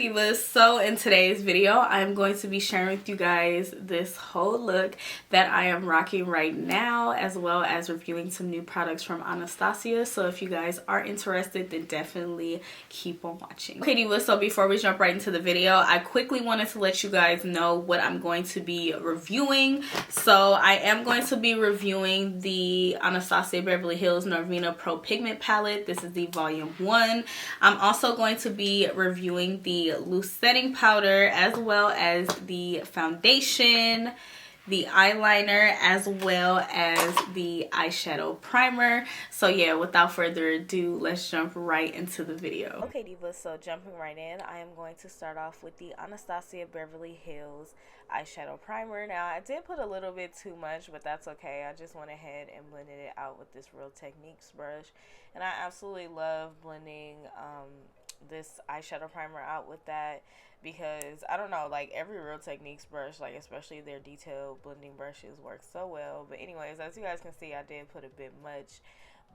divas, so in today's video I'm going to be sharing with you guys this whole look that I am rocking right now, as well as reviewing some new products from Anastasia. So if you guys are interested, then definitely keep on watching. Okay divas, so before we jump right into the video, I quickly wanted to let you guys know what I'm going to be reviewing. So I am going to be reviewing the Anastasia Beverly Hills Norvina Pro Pigment palette. This is the volume 1. I'm also going to be reviewing the loose setting powder, as well as the foundation, the eyeliner, as well as the eyeshadow primer. So yeah, without further ado, let's jump right into the video. Okay divas, so jumping right in, I am going to start off with the Anastasia Beverly Hills eyeshadow primer. Now I did put a little bit too much, but that's okay. I just went ahead and blended it out with this Real Techniques brush, and I absolutely love blending this eyeshadow primer out with that, because I don't know, like every Real Techniques brush, like especially their detailed blending brushes, work so well. But anyways, as you guys can see, I did put a bit much,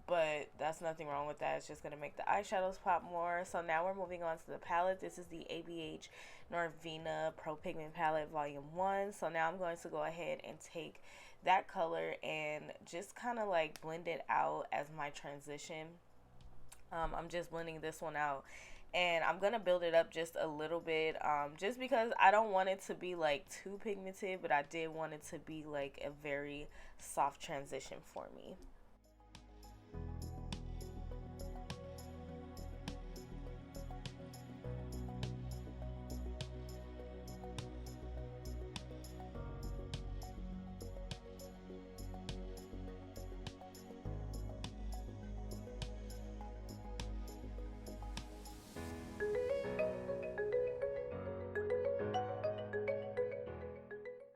but that's nothing wrong with that. It's just going to make the eyeshadows pop more. So now we're moving on to the palette. This is the ABH Norvina Pro Pigment palette volume 1. So now I'm going to go ahead and take that color and just kind of like blend it out as my transition. I'm just blending this one out, and I'm gonna build it up just a little bit, just because I don't want it to be like too pigmented, but I did want it to be like a very soft transition for me.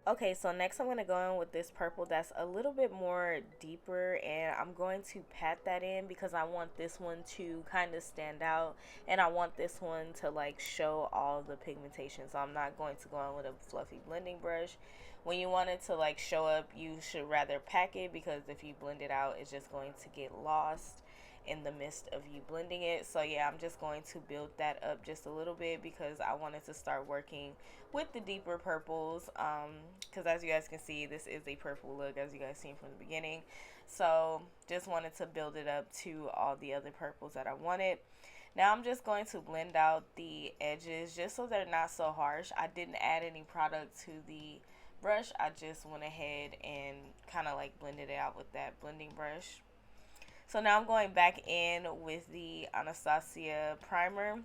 Okay, so next I'm going to go in with this purple that's a little bit more deeper, and I'm going to pat that in because I want this one to kind of stand out, and I want this one to like show all the pigmentation. So I'm not going to go in with a fluffy blending brush. When you want it to like show up, you should rather pack it, because if you blend it out, it's just going to get lost in the midst of you blending it. So yeah, I'm just going to build that up just a little bit because I wanted to start working with the deeper purples, because as you guys can see, this is a purple look, as you guys seen from the beginning. So just wanted to build it up to all the other purples that I wanted. Now I'm just going to blend out the edges just so they're not so harsh. I didn't add any product to the brush. I just went ahead and kind of like blended it out with that blending brush. So now I'm going back in with the Anastasia primer,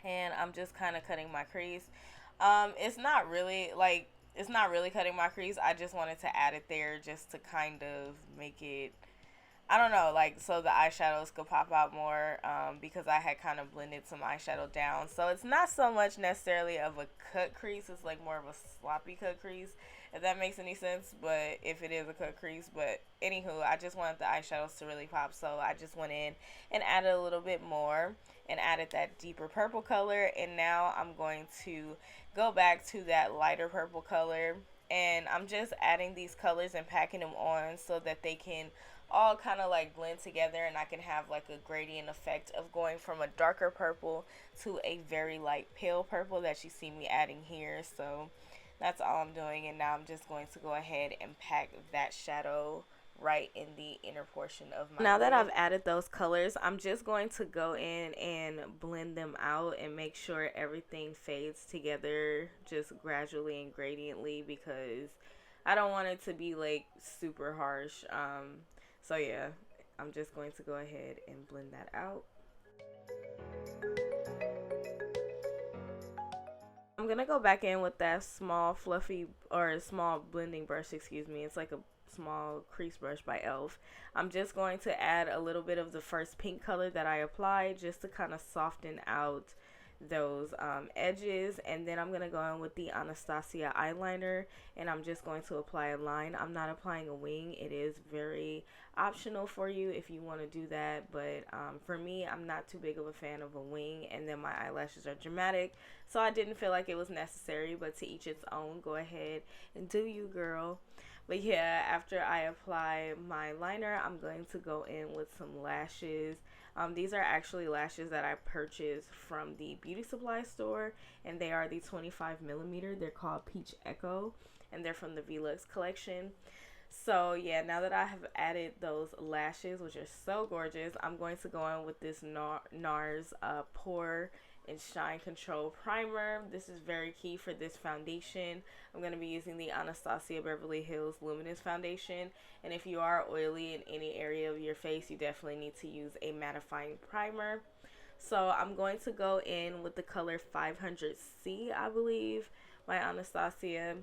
and I'm just kind of cutting my crease. It's not really cutting my crease. I just wanted to add it there just to kind of make it, I don't know, like so the eyeshadows could pop out more, because I had kind of blended some eyeshadow down. So it's not so much necessarily of a cut crease, it's like more of a sloppy cut crease, if that makes any sense. But if it is a cut crease, but anywho, I just wanted the eyeshadows to really pop, so I just went in and added a little bit more and added that deeper purple color. And now I'm going to go back to that lighter purple color, and I'm just adding these colors and packing them on so that they can all kind of like blend together, and I can have like a gradient effect of going from a darker purple to a very light pale purple that you see me adding here. So that's all I'm doing, and now I'm just going to go ahead and pack that shadow right in the inner portion of my Now that I've added those colors, I'm just going to go in and blend them out and make sure everything fades together just gradually and gradiently, because I don't want it to be like super harsh. So yeah, I'm just going to go ahead and blend that out. I'm going to go back in with that small fluffy, or small blending brush, excuse me. It's like a small crease brush by e.l.f. I'm just going to add a little bit of the first pink color that I applied just to kind of soften out those edges, and then I'm going to go in with the Anastasia eyeliner, and I'm just going to apply a line. I'm not applying a wing. It is very optional for you if you want to do that, but for me, I'm not too big of a fan of a wing, and then my eyelashes are dramatic, so I didn't feel like it was necessary. But to each its own. Go ahead and do you, girl. But yeah, after I apply my liner, I'm going to go in with some lashes. These are actually lashes that I purchased from the beauty supply store, and they are the 25 millimeter. They're called Peach Echo, and they're from the Velux collection. So yeah, now that I have added those lashes, which are so gorgeous, I'm going to go in with this NARS Pore and Shine Control Primer. This is very key for this foundation. I'm going to be using the Anastasia Beverly Hills Luminous Foundation. And if you are oily in any area of your face, you definitely need to use a mattifying primer. So I'm going to go in with the color 500C, I believe, by Anastasia,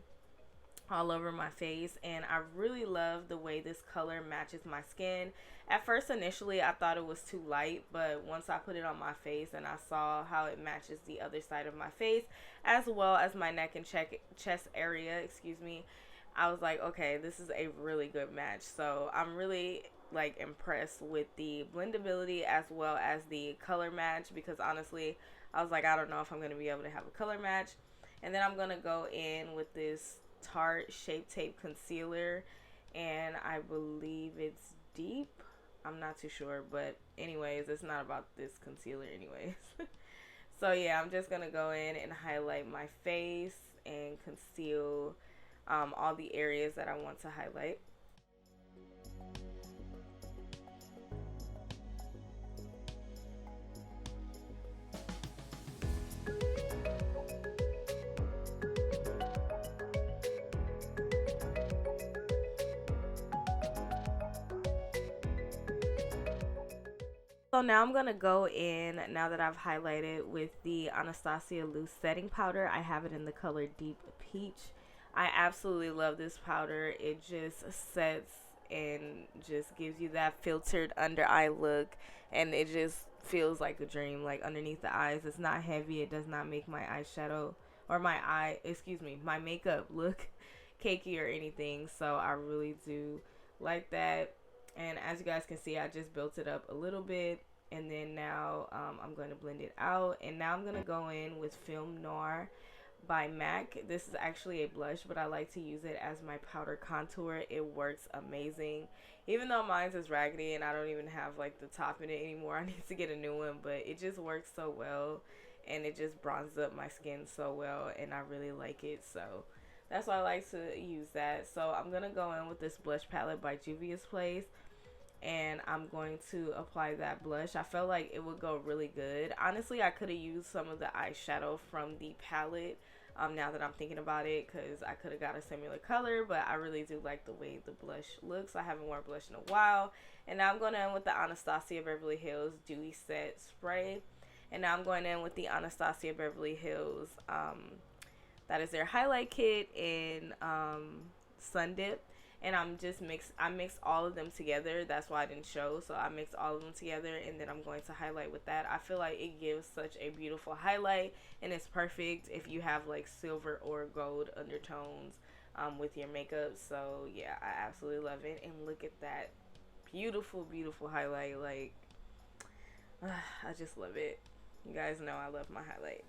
all over my face, and I really love the way this color matches my skin. At first, initially, I thought it was too light, but once I put it on my face and I saw how it matches the other side of my face as well as my neck and chest area, excuse me, I was like, okay, this is a really good match. So I'm really like impressed with the blendability as well as the color match, because honestly, I was like, I don't know if I'm going to be able to have a color match. And then I'm going to go in with this Tarte Shape Tape Concealer, and I believe it's deep. I'm not too sure, but anyways, it's not about this concealer anyways. So yeah, I'm just gonna go in and highlight my face and conceal all the areas that I want to highlight. So now I'm going to go in, now that I've highlighted, with the Anastasia Loose Setting Powder. I have it in the color Deep Peach. I absolutely love this powder. It just sets and just gives you that filtered under eye look, and it just feels like a dream. Like underneath the eyes, it's not heavy. It does not make my eyeshadow or my makeup look cakey or anything. So I really do like that. And as you guys can see, I just built it up a little bit, and then now I'm going to blend it out. And now I'm going to go in with Film Noir by MAC. This is actually a blush, but I like to use it as my powder contour. It works amazing. Even though mine's is raggedy and I don't even have like the top in it anymore, I need to get a new one, but it just works so well, and it just bronzes up my skin so well, and I really like it. So that's why I like to use that. So I'm going to go in with this blush palette by Juvia's Place, and I'm going to apply that blush. I felt like it would go really good. Honestly, I could have used some of the eyeshadow from the palette, now that I'm thinking about it, because I could have got a similar color, but I really do like the way the blush looks. I haven't worn blush in a while. And now I'm going in with the Anastasia Beverly Hills Dewy Set Spray. And now I'm going in with the Anastasia Beverly Hills, that is their highlight kit in Sun Dip. And I mixed all of them together. That's why I didn't show. So I mixed all of them together, and then I'm going to highlight with that. I feel like it gives such a beautiful highlight, and it's perfect if you have like silver or gold undertones with your makeup. So yeah, I absolutely love it. And look at that beautiful, beautiful highlight. Like, I just love it. You guys know I love my highlight.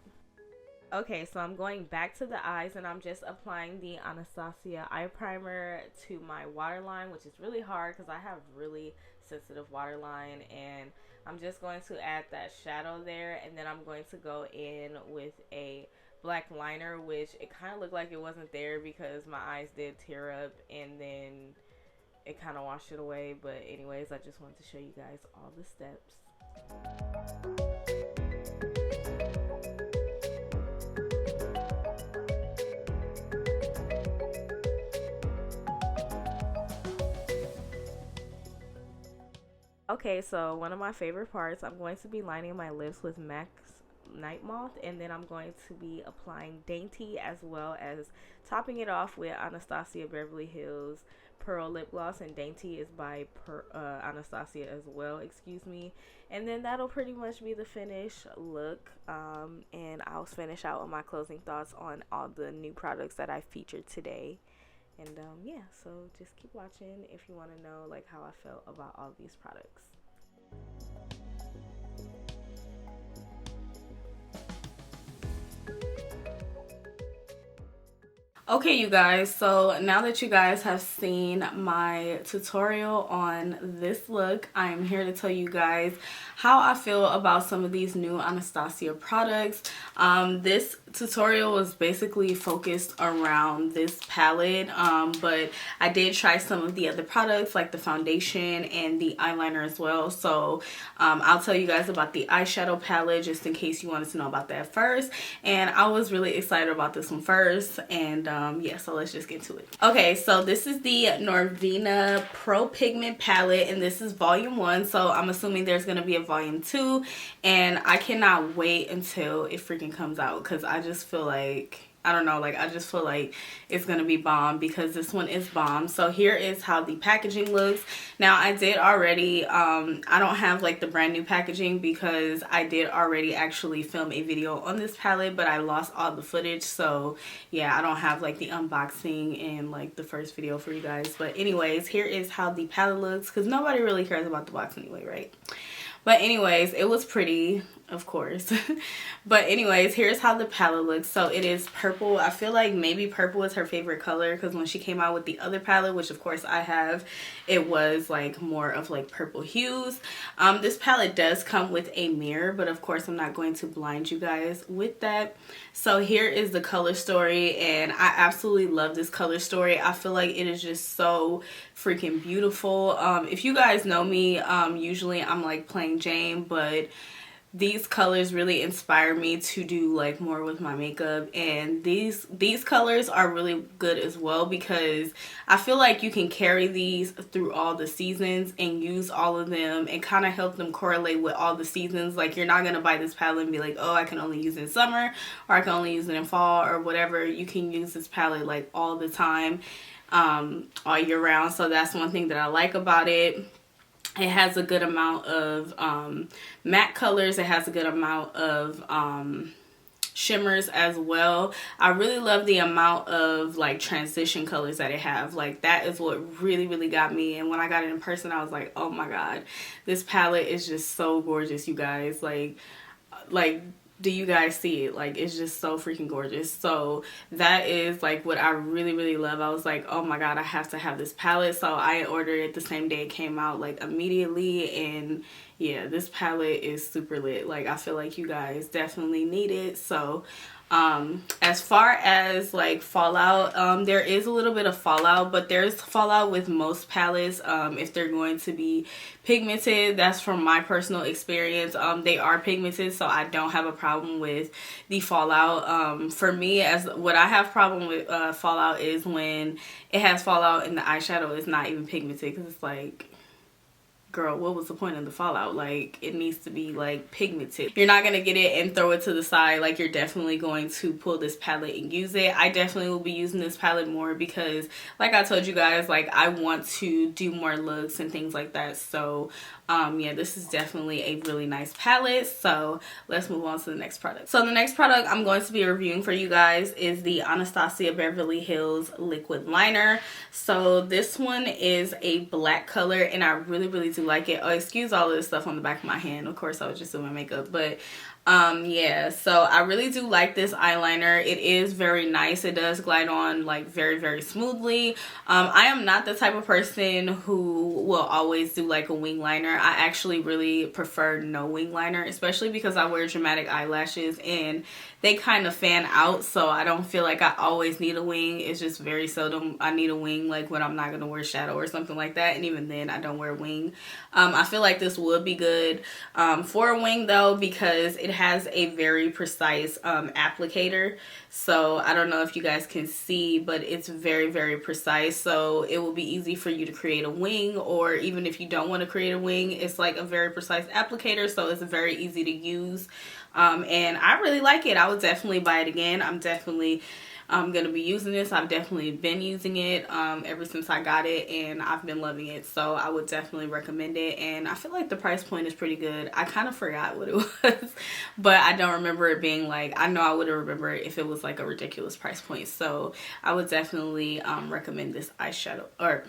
Okay, so I'm going back to the eyes, and I'm just applying the Anastasia eye primer to my waterline, which is really hard because I have really sensitive waterline. And I'm just going to add that shadow there, and then I'm going to go in with a black liner, which it kind of looked like it wasn't there because my eyes did tear up, and then it kind of washed it away. But anyways, I just wanted to show you guys all the steps. Okay, so one of my favorite parts, I'm going to be lining my lips with MAC's Night Moth, and then I'm going to be applying Dainty as well as topping it off with Anastasia Beverly Hills Pearl Lip Gloss, and Dainty is by Anastasia as well, excuse me. And then that'll pretty much be the finished look, and I'll finish out with my closing thoughts on all the new products that I featured today. And yeah, so just keep watching if you want to know like how I felt about all these products. Okay, you guys, so now that you guys have seen my tutorial on this look, I'm here to tell you guys how I feel about some of these new Anastasia products. This tutorial was basically focused around this palette, but I did try some of the other products like the foundation and the eyeliner as well. So I'll tell you guys about the eyeshadow palette just in case you wanted to know about that first. And I was really excited about this one first, and yeah, so let's just get to it. Okay, so this is the Norvina Pro Pigment palette, and this is volume 1, so I'm assuming there's gonna be a volume 2, and I cannot wait until it freaking comes out because I just feel like, I don't know, like I just feel like it's gonna be bomb because this one is bomb. So here is how the packaging looks. Now I did already, I don't have like the brand new packaging because I did already actually film a video on this palette, but I lost all the footage. So yeah, I don't have like the unboxing and like the first video for you guys. But anyways, here is how the palette looks because nobody really cares about the box anyway, right? But anyways, it was pretty, of course. But anyways, here's how the palette looks. So it is purple. I feel like maybe purple is her favorite color because when she came out with the other palette, which of course I have, it was like more of like purple hues. This palette does come with a mirror, but of course I'm not going to blind you guys with that. So here is the color story, and I absolutely love this color story. I feel like it is just so freaking beautiful. If you guys know me, usually I'm like plain Jane, but these colors really inspire me to do like more with my makeup, and these colors are really good as well because I feel like you can carry these through all the seasons and use all of them and kind of help them correlate with all the seasons. Like you're not gonna buy this palette and be like, oh, I can only use it in summer or I can only use it in fall or whatever. You can use this palette like all the time, all year round. So that's one thing that I like about it. It has a good amount of matte colors. It has a good amount of shimmers as well. I really love the amount of like transition colors that it have. Like that is what really got me. And when I got it in person, I was like, oh my god, this palette is just so gorgeous, you guys. Like do you guys see it? Like it's just so freaking gorgeous. So that is like what I really love. I was like, oh my god, I have to have this palette. So I ordered it the same day it came out, like immediately. And yeah, this palette is super lit. Like I feel like you guys definitely need it. So as far as like fallout, there is a little bit of fallout, but there's fallout with most palettes if they're going to be pigmented. That's from my personal experience. They are pigmented, so I don't have a problem with the fallout. For me, as what I have problem with fallout is when it has fallout and the eyeshadow is not even pigmented, because it's like, girl, what was the point of the fallout? Like it needs to be like pigmented. You're not gonna get it and throw it to the side. Like you're definitely going to pull this palette and use it. I definitely will be using this palette more because like I told you guys, like I want to do more looks and things like that. So yeah, this is definitely a really nice palette. So let's move on to the next product. So the next product I'm going to be reviewing for you guys is the Anastasia Beverly Hills liquid liner. So this one is a black color, and I really do like it. Oh, excuse all of this stuff on the back of my hand. Of course I was just doing my makeup, but yeah, so I really do like this eyeliner. It is very nice. It does glide on like very smoothly. I am not the type of person who will always do like a wing liner. I actually really prefer no wing liner, especially because I wear dramatic eyelashes and they kind of fan out, so I don't feel like I always need a wing. It's just very seldom I need a wing, like when I'm not gonna wear shadow or something like that, and even then I don't wear a wing. I feel like this would be good for a wing though, because it has a very precise applicator. So I don't know if you guys can see, but it's very precise, so it will be easy for you to create a wing, or even if you don't want to create a wing, it's like a very precise applicator, so it's very easy to use. And I really like it. I would definitely buy it again. I'm definitely gonna be using this. I've definitely been using it ever since I got it, and I've been loving it. So I would definitely recommend it, and I feel like the price point is pretty good. I kind of forgot what it was, but I don't remember it being like, I know I would have remembered if it was like a ridiculous price point. So I would definitely recommend this eyeshadow, or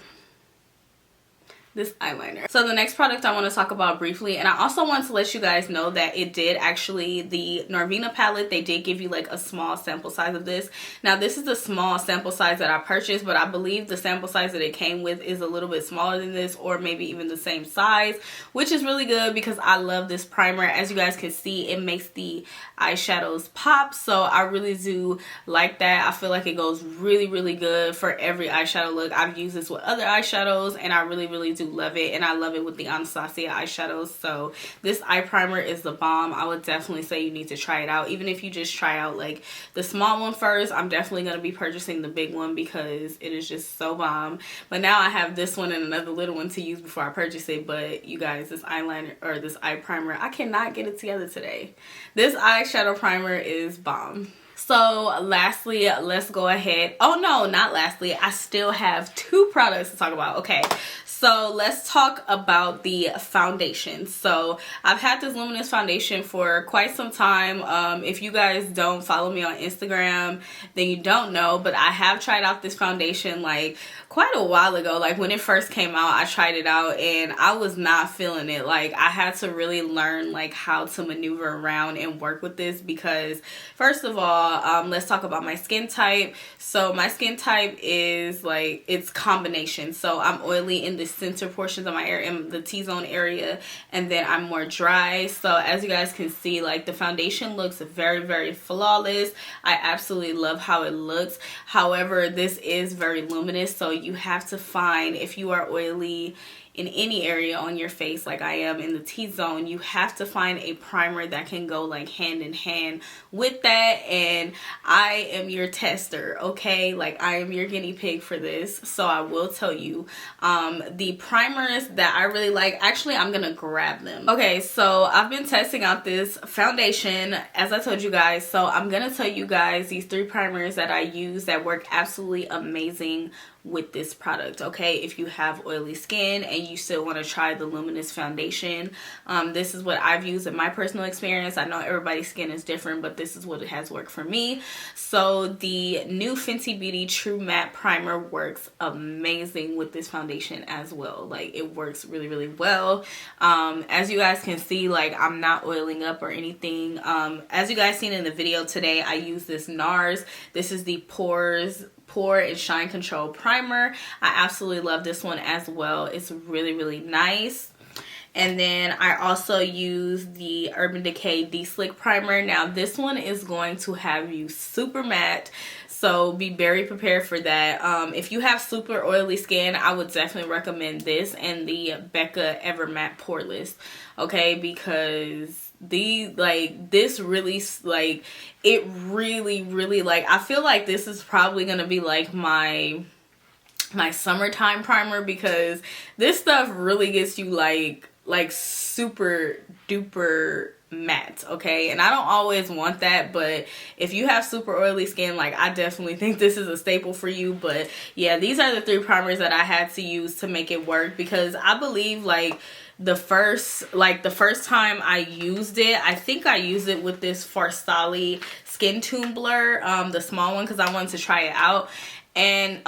this eyeliner. So the next product I want to talk about briefly, and I also want to let you guys know that it did actually, the Norvina palette, they did give you like a small sample size of this. Now this is the small sample size that I purchased, but I believe the sample size that it came with is a little bit smaller than this, or maybe even the same size, which is really good because I love this primer. As you guys can see, it makes the eyeshadows pop, so I really do like that. I feel like it goes really good for every eyeshadow look. I've used this with other eyeshadows and I really do love it, and I love it with the Anastasia eyeshadows. So this eye primer is the bomb. I would definitely say you need to try it out. Even if you just try out like the small one first, I'm definitely going to be purchasing the big one because it is just so bomb. But now I have this one and another little one to use before I purchase it. But you guys, this eyeliner, or this eye primer, I cannot get it together today. This eyeshadow primer is bomb. So lastly, let's go ahead. Oh no, not lastly. I still have 2 products to talk about. Okay, so let's talk about the foundation. So I've had this Luminous foundation for quite some time. If you guys don't follow me on Instagram, then you don't know, but I have tried out this foundation like quite a while ago. Like when it first came out, I tried it out and I was not feeling it. Like I had to really learn like how to maneuver around and work with this because first of all, let's talk about my skin type. So my skin type is like, it's combination. So I'm oily in the center portions of my hair, in the T-zone area, and then I'm more dry. So as you guys can see, like the foundation looks very flawless. I absolutely love how it looks. However, this is very luminous, so you have to find, if you are oily in any area on your face like I am in the T-zone, you have to find a primer that can go like hand in hand with that. And I am your tester, okay? Like I am your guinea pig for this. So I will tell you the primers that I really like. Actually, I'm gonna grab them. Okay, so I've been testing out this foundation, as I told you guys. So I'm gonna tell you guys these 3 primers that I use that work absolutely amazing with this product. Okay, if you have oily skin and you still want to try the Luminous foundation, this is what I've used in my personal experience. I know everybody's skin is different, but this is what it has worked for me. So the new Fenty Beauty True Matte Primer works amazing with this foundation as well. Like it works really well. As you guys can see, like I'm not oiling up or anything. As you guys seen in the video today, I use this NARS. This is the Pore and Shine Control Primer. I absolutely love this one as well. It's really nice. And then I also use the Urban Decay De-Slick Primer. Now this one is going to have you super matte, so be very prepared for that. If you have super oily skin, I would definitely recommend this and the Becca Ever Matte Poreless, okay, because this really, like, it really, like, I feel like this is probably gonna be like my summertime primer, because this stuff really gets you like super duper matte, okay? And I don't always want that, but if you have super oily skin, like, I definitely think this is a staple for you. But yeah, these are the 3 primers that I had to use to make it work, because I believe like the first time I used it, I think I used it with this Farsali Skin Tune Blur, the small one, because I wanted to try it out. And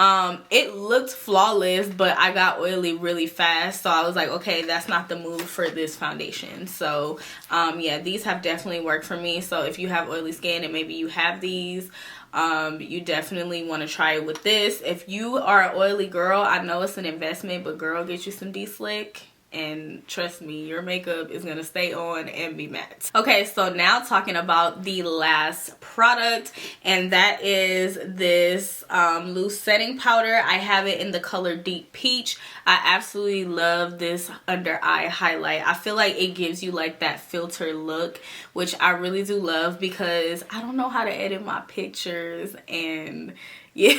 it looked flawless, but I got oily really fast, so I was like, okay, that's not the move for this foundation. So yeah, these have definitely worked for me. So if you have oily skin and maybe you have these, you definitely want to try it with this. If you are an oily girl, I know it's an investment, but girl, get you some De-Slick, and trust me, your makeup is gonna stay on and be matte. Okay, so now talking about the last product, and that is this loose setting powder. I have it in the color Deep Peach. I absolutely love this under eye highlight. I feel like it gives you like that filter look, which I really do love, because I don't know how to edit my pictures, and yeah,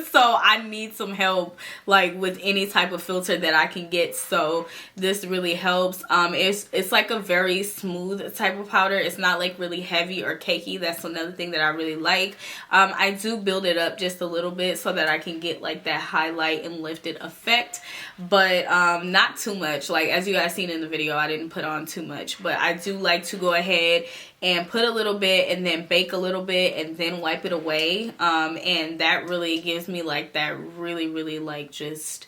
so I need some help like with any type of filter that I can get. So this really helps. It's like a very smooth type of powder. It's not like really heavy or cakey. That's another thing that I really like. I do build it up just a little bit so that I can get like that highlight and lifted effect, but not too much. Like as you guys seen in the video, I didn't put on too much, but I do like to go ahead and put a little bit and then bake a little bit and then wipe it away, and that really gives me like that really like just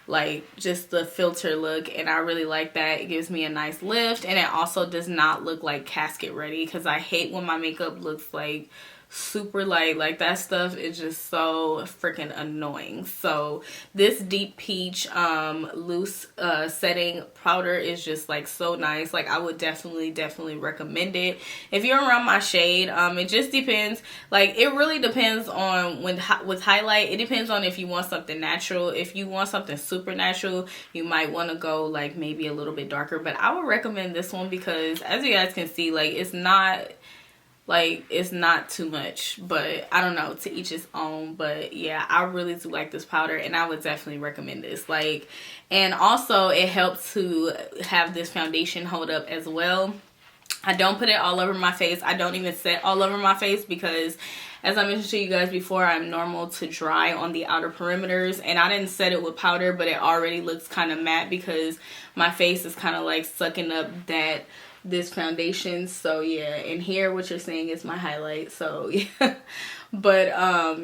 like just the filter look, and I really like that. It gives me a nice lift, and it also does not look like casket ready, because I hate when my makeup looks like super light. Like that stuff is just so freaking annoying. So this deep peach loose setting powder is just like so nice. Like I would definitely recommend it if you're around my shade. It just depends, like it really depends on with highlight. It depends on if you want something natural. If you want something super natural, you might want to go like maybe a little bit darker, but I would recommend this one because as you guys can see, like it's not too much, but I don't know, to each his own. But yeah, I really do like this powder, and I would definitely recommend this. Like, and also it helps to have this foundation hold up as well. I don't put it all over my face. I don't even set all over my face because, as I mentioned to you guys before, I'm normal to dry on the outer perimeters, and I didn't set it with powder, but it already looks kind of matte because my face is kind of like sucking up this foundation. So yeah, and here what you're seeing is my highlight. So yeah. But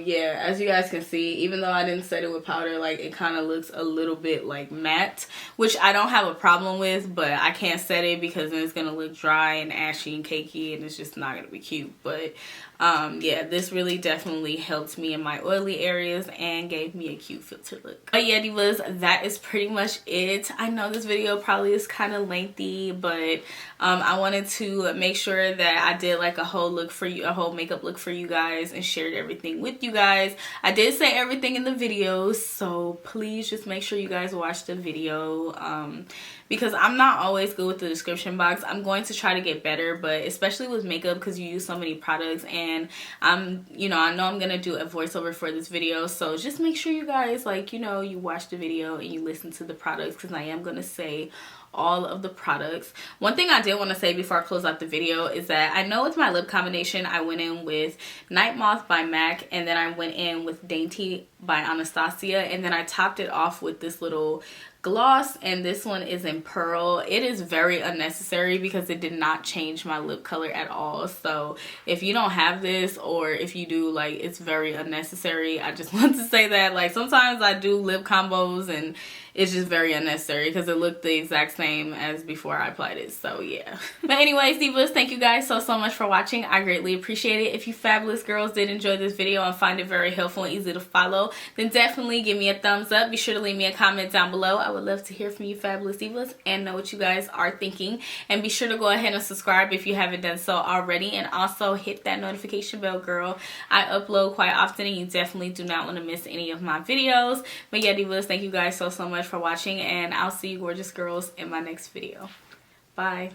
yeah, as you guys can see, even though I didn't set it with powder, like it kind of looks a little bit like matte, which I don't have a problem with, but I can't set it because then it's gonna look dry and ashy and cakey, and it's just not gonna be cute. But yeah, this really definitely helped me in my oily areas and gave me a cute filter look. But yeah, divas, that is pretty much it. I know this video probably is kind of lengthy, but I wanted to make sure that I did like a whole look for you, a whole makeup look for you guys, and shared everything with you guys. I did say everything in the video, so please just make sure you guys watch the video, because I'm not always good with the description box. I'm going to try to get better, but especially with makeup, because you use so many products, and you know, I know I'm gonna do a voiceover for this video, so just make sure you guys, like, you know, you watch the video and you listen to the products, because I am gonna say all of the products. One thing I did want to say before I close out the video is that I know with my lip combination I went in with Night Moth by MAC, and then I went in with Dainty by Anastasia, and then I topped it off with this little gloss, and this one is in Pearl. It is very unnecessary because it did not change my lip color at all. So if you don't have this, or if you do, like, it's very unnecessary. I just want to say that, like, sometimes I do lip combos and it's just very unnecessary because it looked the exact same as before I applied it. So yeah. But anyways, divas, thank you guys so much for watching. I greatly appreciate it. If you fabulous girls did enjoy this video and find it very helpful and easy to follow, then definitely give me a thumbs up. Be sure to leave me a comment down below. I would love to hear from you fabulous divas and know what you guys are thinking. And be sure to go ahead and subscribe if you haven't done so already, and also hit that notification bell, girl. I upload quite often and you definitely do not want to miss any of my videos. But yeah, divas, thank you guys so much for watching, and I'll see you gorgeous girls in my next video. Bye.